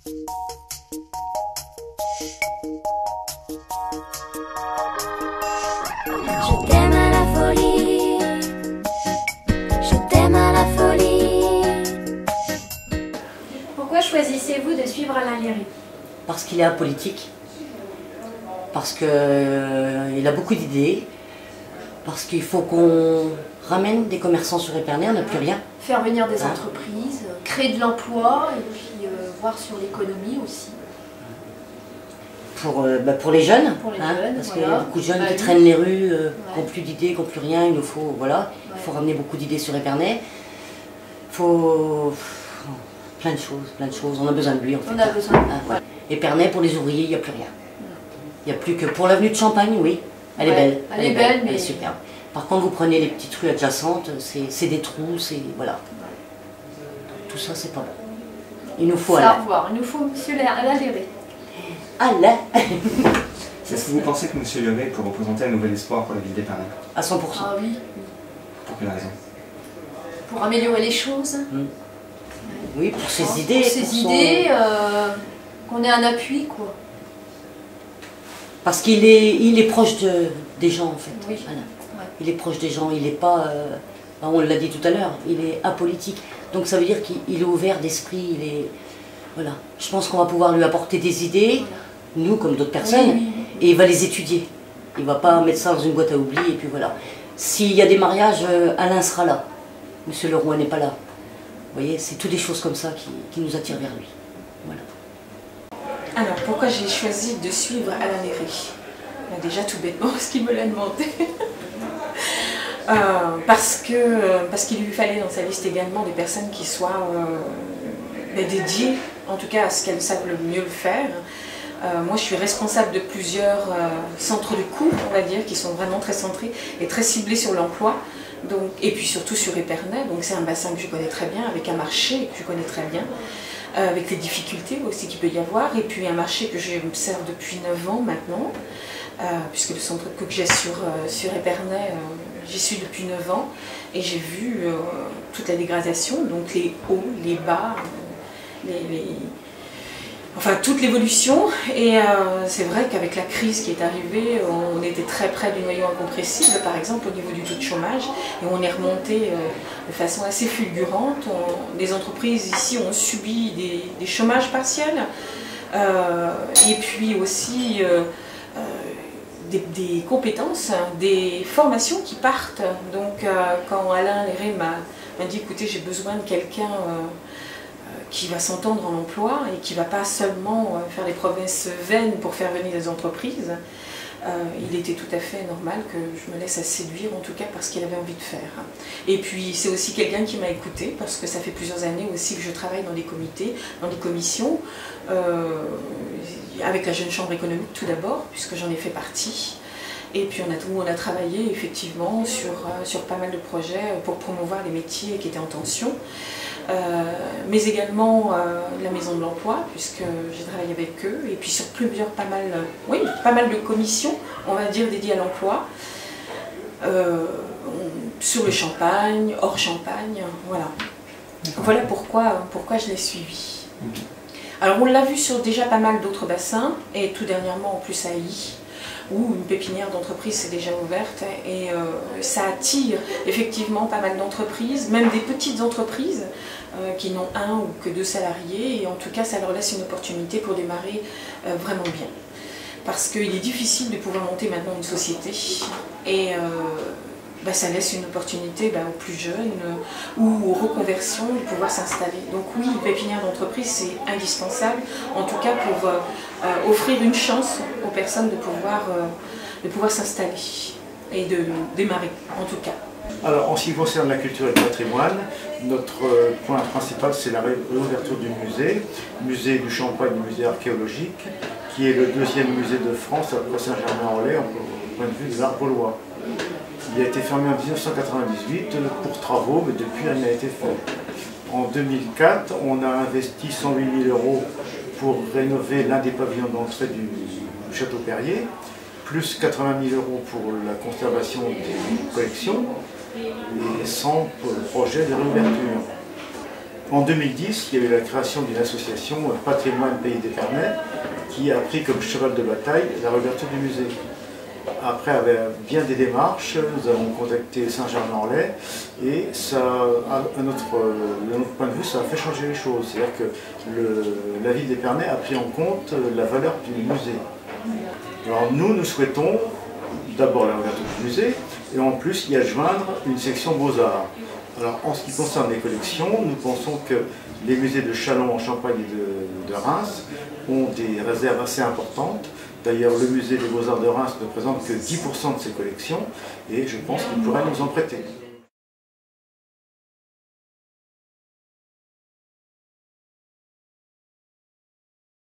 Je t'aime à la folie, je t'aime à la folie. Pourquoi choisissez-vous de suivre Alain Léry? Parce qu'il est apolitique, parce qu'il a beaucoup d'idées, parce qu'il faut qu'on ramène des commerçants sur Épernay, on n'a plus rien. Faire venir des entreprises, créer de l'emploi et puis voir sur l'économie aussi. Pour les jeunes, Pour les jeunes, parce qu'il y voilà. a beaucoup de jeunes qui Oui. traînent les rues, qui n'ont plus d'idées, qui n'ont plus rien, il nous faut, voilà, il faut ramener beaucoup d'idées sur Épernay. Il faut plein de choses, on a besoin de lui en fait. On a besoin de lui. Ouais. Épernay, pour les ouvriers, il n'y a plus rien. Il n'y a plus que pour l'avenue de Champagne, oui, elle est belle. Elle est belle, mais elle est superbe. Par contre, vous prenez les petites rues adjacentes, c'est des trous, c'est, voilà. Tout ça, c'est pas bon. Il nous faut ça, Alain. revoir. Il nous faut monsieur Alain Léry. Alain. Est-ce que vous pensez que M. Léry peut représenter un nouvel espoir pour la ville d'Épernay? À 100%. Ah oui, Pour quelle raison? pour améliorer les choses. Oui, pour ses Pour idées. ses pour son- idées, qu'on ait un appui, quoi. Parce qu'il est proche des gens, en fait. Oui. Alain. Ouais. Il est proche des gens, il n'est pas... on l'a dit tout à l'heure, il est apolitique. Donc ça veut dire qu'il est ouvert d'esprit, il est... Voilà. Je pense qu'on va pouvoir lui apporter des idées, nous comme d'autres personnes, Oui. et il va les étudier. Il ne va pas mettre ça dans une boîte à oubli, et puis voilà. S'il y a des mariages, Alain sera là. Monsieur Leroy n'est pas là. Vous voyez, c'est toutes des choses comme ça qui nous attirent vers lui. Voilà. Alors, pourquoi j'ai choisi de suivre Alain Léry? Déjà tout bêtement, parce qu'il me l'a demandé. Parce qu'il lui fallait dans sa liste également des personnes qui soient dédiées, en tout cas à ce qu'elles savent le mieux le faire. Moi, je suis responsable de plusieurs centres de coûts, on va dire, qui sont vraiment très centrés et très ciblés sur l'emploi. Et puis surtout sur Épernay, donc c'est un bassin que je connais très bien, avec un marché que je connais très bien, avec les difficultés aussi qu'il peut y avoir, et puis un marché que j'observe depuis 9 ans maintenant, puisque le centre de coûts que j'ai sur Épernay, j'y suis depuis 9 ans, et j'ai vu toute la dégradation, donc les hauts, les bas, enfin toute l'évolution. Et c'est vrai qu'avec la crise qui est arrivée, on était très près du noyau incompressible, par exemple au niveau du taux de chômage, et on est remonté de façon assez fulgurante. Les entreprises ici ont subi des chômages partiels, et puis aussi des compétences, des formations qui partent. Donc quand Alain Léry m'a dit, écoutez, j'ai besoin de quelqu'un qui va s'entendre en emploi et qui ne va pas seulement faire des promesses vaines pour faire venir des entreprises, il était tout à fait normal que je me laisse séduire, en tout cas parce qu'il avait envie de faire. Et puis c'est aussi quelqu'un qui m'a écouté, parce que ça fait plusieurs années aussi que je travaille dans des comités, dans des commissions, avec la Jeune Chambre économique tout d'abord, puisque j'en ai fait partie. Et puis on a travaillé effectivement sur pas mal de projets pour promouvoir les métiers qui étaient en tension. Mais également la Maison de l'Emploi, puisque j'ai travaillé avec eux, et puis sur pas mal de commissions, on va dire, dédiées à l'emploi, sur le Champagne, hors Champagne, voilà. Voilà pourquoi je l'ai suivi. Alors on l'a vu sur déjà pas mal d'autres bassins, et tout dernièrement en plus à I, où une pépinière d'entreprise s'est déjà ouverte, et ça attire effectivement pas mal d'entreprises, même des petites entreprises qui n'ont 1 ou que 2 salariés, et en tout cas ça leur laisse une opportunité pour démarrer vraiment bien. Parce qu'il est difficile de pouvoir monter maintenant une société, et ça laisse une opportunité aux plus jeunes ou aux reconversions de pouvoir s'installer. Donc oui, une pépinière d'entreprise, c'est indispensable, en tout cas pour offrir une chance aux personnes de pouvoir s'installer et de démarrer, en tout cas. Alors, en ce qui concerne la culture et le patrimoine, notre point principal, c'est la réouverture du musée du Champagne, musée archéologique, qui est le 2e musée de France après Saint-Germain-en-Laye, au point de vue de l'art gaulois. Il a été fermé en 1998 pour travaux, mais depuis rien n'a été fait. En 2004, on a investi 108 000 € pour rénover l'un des pavillons d'entrée du Château Perrier, plus 80 000 € pour la conservation des collections et 100 pour le projet de réouverture. En 2010, il y a eu la création d'une association Patrimoine Pays d'Épernay qui a pris comme cheval de bataille la réouverture du musée. Après, avec bien des démarches, nous avons contacté Saint-Germain-en-Laye et ça, de notre point de vue, ça a fait changer les choses. C'est-à-dire que la ville d'Épernay a pris en compte la valeur du musée. Alors nous souhaitons d'abord la réouverture du musée et en plus y adjoindre une section Beaux-Arts. Alors en ce qui concerne les collections, nous pensons que les musées de Châlons en Champagne et de Reims ont des réserves assez importantes. D'ailleurs, le musée des Beaux-Arts de Reims ne présente que 10% de ses collections et je pense qu'il pourrait nous en prêter.